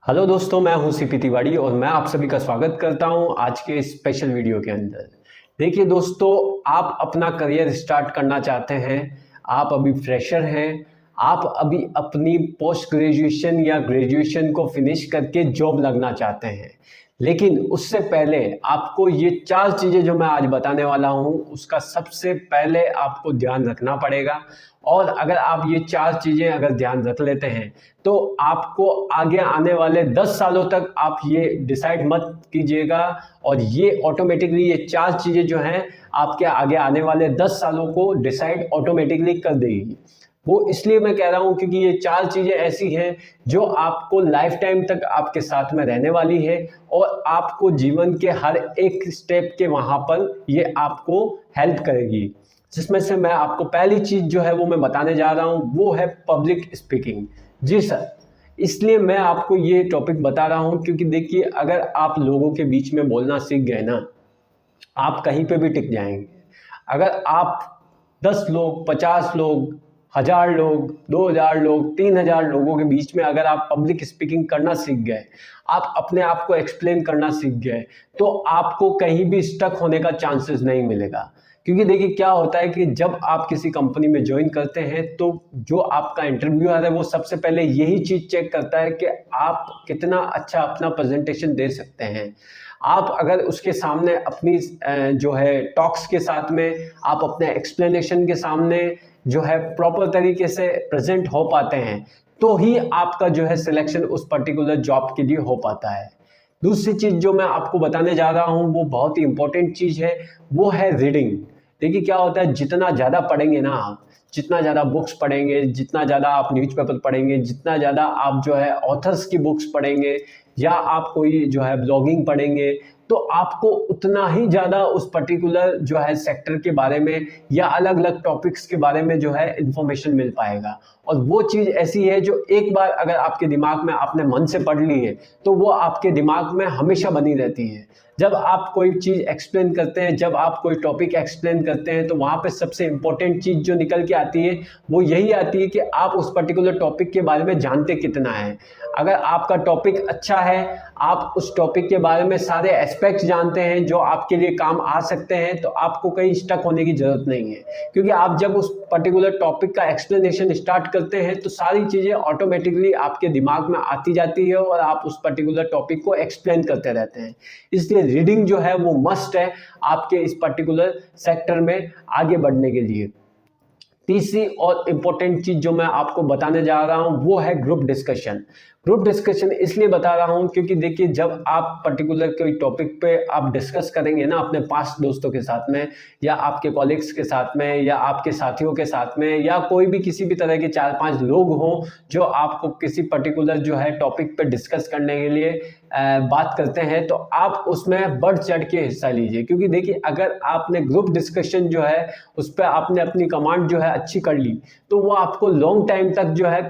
Hello दोस्तों, मैं हूं सीपी तिवारी और मैं आप सभी का स्वागत करता हूं आज के स्पेशल वीडियो के अंदर। देखिए दोस्तों, आप अपना करियर स्टार्ट करना चाहते हैं, आप अभी फ्रेशर हैं, आप अभी अपनी पोस्ट ग्रेजुएशन या ग्रेजुएशन को फिनिश करके जॉब लगना चाहते हैं। लेकिन उससे पहले आपको ये 4 चीज़ें जो मैं आज बताने वाला हूं, उसका सबसे पहले आपको ध्यान रखना पड़ेगा। और अगर आप ये 4 चीज़ें अगर ध्यान रख लेते हैं तो आपको आगे आने वाले 10 सालों तक आप ये डिसाइड मत कीजिएगा, और ये ऑटोमेटिकली ये 4 चीज़ें जो हैं आपके आगे आने वाले 10 सालों को डिसाइड ऑटोमेटिकली कर देगी। वो इसलिए मैं कह रहा हूँ क्योंकि ये 4 चीज़ें ऐसी हैं जो आपको लाइफ टाइम तक आपके साथ में रहने वाली है, और आपको जीवन के हर एक स्टेप के वहाँ पर ये आपको हेल्प करेगी। जिसमें से मैं आपको पहली चीज़ जो है वो मैं बताने जा रहा हूँ, वो है पब्लिक स्पीकिंग। जी सर, इसलिए मैं आपको ये टॉपिक बता रहा हूँ क्योंकि देखिए, अगर आप लोगों के बीच में बोलना सीख गए ना, आप कहीं पे भी टिक जाएंगे। अगर आप 10 लोग, 50 लोग, 1000 लोग, 2000 लोग, 3000 लोगों के बीच में अगर आप पब्लिक स्पीकिंग करना सीख गए, आप अपने आप को एक्सप्लेन करना सीख गए, तो आपको कहीं भी स्टक होने का चांसेस नहीं मिलेगा। क्योंकि देखिए क्या होता है कि जब आप किसी कंपनी में ज्वाइन करते हैं तो जो आपका इंटरव्यूअर है वो सबसे पहले यही चीज़ चेक करता है कि आप कितना अच्छा अपना प्रेजेंटेशन दे सकते हैं। आप अगर उसके सामने अपनी जो है टॉक्स के साथ में आप अपने एक्सप्लेनेशन के सामने जो है प्रॉपर तरीके से प्रेजेंट हो पाते हैं, तो ही आपका जो है सिलेक्शन उस पर्टिकुलर जॉब के लिए हो पाता है। दूसरी चीज़ जो मैं आपको बताने जा रहा हूँ वो बहुत ही इंपॉर्टेंट चीज़ है, वो है रीडिंग। देखिए क्या होता है, जितना ज़्यादा पढ़ेंगे ना आप, जितना ज़्यादा बुक्स पढ़ेंगे, जितना ज़्यादा आप न्यूज़पेपर पढ़ेंगे, जितना ज़्यादा आप जो है ऑथर्स की बुक्स पढ़ेंगे, या आप कोई जो है ब्लॉगिंग पढ़ेंगे, तो आपको उतना ही ज़्यादा उस पर्टिकुलर जो है सेक्टर के बारे में या अलग अलग टॉपिक्स के बारे में जो है इंफॉर्मेशन मिल पाएगा। और वो चीज़ ऐसी है जो एक बार अगर आपके दिमाग में आपने मन से पढ़ ली है तो वो आपके दिमाग में हमेशा बनी रहती है। जब आप कोई चीज़ एक्सप्लेन करते हैं, जब आप कोई टॉपिक एक्सप्लेन करते हैं, तो वहाँ पे सबसे इम्पोर्टेंट चीज़ जो निकल के आती है वो यही आती है कि आप उस पर्टिकुलर टॉपिक के बारे में जानते कितना है। अगर आपका टॉपिक अच्छा है, आप उस टॉपिक के बारे में सारे एस्पेक्ट्स जानते हैं जो आपके लिए काम आ सकते हैं, तो आपको कहीं स्टक होने की ज़रूरत नहीं है। क्योंकि आप जब उस पर्टिकुलर टॉपिक का एक्सप्लेनेशन स्टार्ट करते हैं तो सारी चीज़ें ऑटोमेटिकली आपके दिमाग में आती जाती है और आप उस पर्टिकुलर टॉपिक को एक्सप्लेन करते रहते हैं। इसलिए रीडिंग जो है वो मस्ट है आपके इस पर्टिकुलर सेक्टर में आगे बढ़ने के लिए। तीसरी और इम्पोर्टेंट चीज़ जो मैं आपको बताने जा रहा हूँ वो है ग्रुप डिस्कशन। ग्रुप डिस्कशन इसलिए बता रहा हूँ क्योंकि देखिए, जब आप पर्टिकुलर कोई टॉपिक पे आप डिस्कस करेंगे ना अपने पास दोस्तों के साथ में, या आपके कॉलिग्स के साथ में, या आपके साथियों के साथ में, या कोई भी किसी भी तरह के 4-5 लोग हों जो आपको किसी पर्टिकुलर जो है टॉपिक पे डिस्कस करने के लिए बात करते हैं, तो आप उसमें बढ़ चढ़ के हिस्सा लीजिए। क्योंकि देखिए, अगर आपने ग्रुप डिस्कशन जो है उस पर आपने अपनी कमांड जो है अच्छी कर ली, तो वो आपको लॉन्ग टाइम तक जो है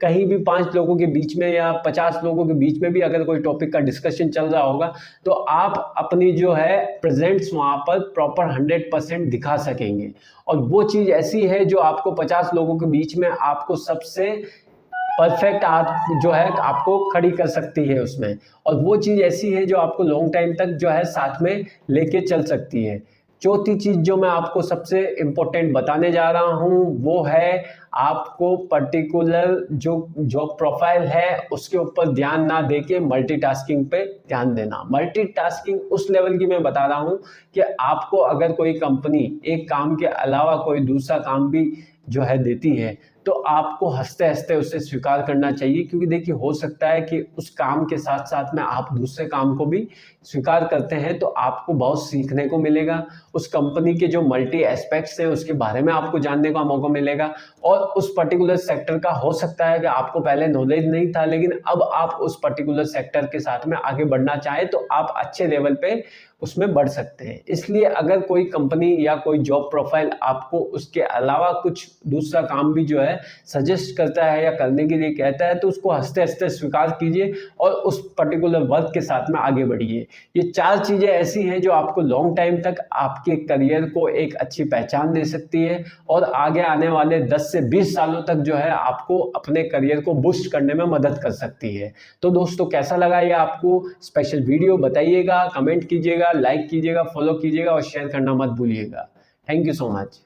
कहीं भी 5 लोगों के बीच में या 50 लोगों के बीच में भी अगर कोई टॉपिक का डिस्कशन चल रहा होगा, तो आप अपनी जो है प्रेजेंट्स वहाँ पर प्रॉपर 100% दिखा सकेंगे। और वो चीज़ ऐसी है जो आपको 50 लोगों के बीच में आपको सबसे परफेक्ट आप जो है आपको खड़ी कर सकती है उसमें। और वो चीज़ ऐसी है जो आपको लॉन्ग टाइम तक जो है साथ में लेके चल सकती है। चौथी चीज़ जो मैं आपको सबसे इम्पोर्टेंट बताने जा रहा हूँ वो है आपको पर्टिकुलर जो जॉब प्रोफाइल है उसके ऊपर ध्यान ना देके मल्टीटास्किंग पे ध्यान देना। मल्टीटास्किंग उस लेवल की मैं बता रहा हूँ कि आपको अगर कोई कंपनी एक काम के अलावा कोई दूसरा काम भी जो है देती है, तो आपको हंसते हंसते उसे स्वीकार करना चाहिए। क्योंकि देखिए, हो सकता है कि उस काम के साथ साथ में आप दूसरे काम को भी स्वीकार करते हैं, तो आपको बहुत सीखने को मिलेगा। उस कंपनी के जो मल्टी एस्पेक्ट्स हैं उसके बारे में आपको जानने का मौका मिलेगा। और उस पर्टिकुलर सेक्टर का हो सकता है कि आपको पहले नॉलेज नहीं था, लेकिन अब आप उस पर्टिकुलर सेक्टर के साथ में आगे बढ़ना चाहें तो आप अच्छे लेवल पे उसमें बढ़ सकते हैं। इसलिए अगर कोई कंपनी या कोई जॉब प्रोफाइल आपको उसके अलावा कुछ दूसरा काम भी जो है सजेस्ट करता है या करने के लिए कहता है, तो उसको हंसते हंसते स्वीकार कीजिए और उस पर्टिकुलर वर्क के साथ में आगे बढ़िए। ये 4 चीज़ें ऐसी हैं जो आपको लॉन्ग टाइम तक आपके करियर को एक अच्छी पहचान दे सकती है और आगे आने वाले 10 से 20 सालों तक जो है आपको अपने करियर को बूस्ट करने में मदद कर सकती है। तो दोस्तों, कैसा लगा ये आपको स्पेशल वीडियो बताइएगा, कमेंट कीजिएगा, लाइक कीजिएगा, फॉलो कीजिएगा और शेयर करना मत भूलिएगा। Thank you so much.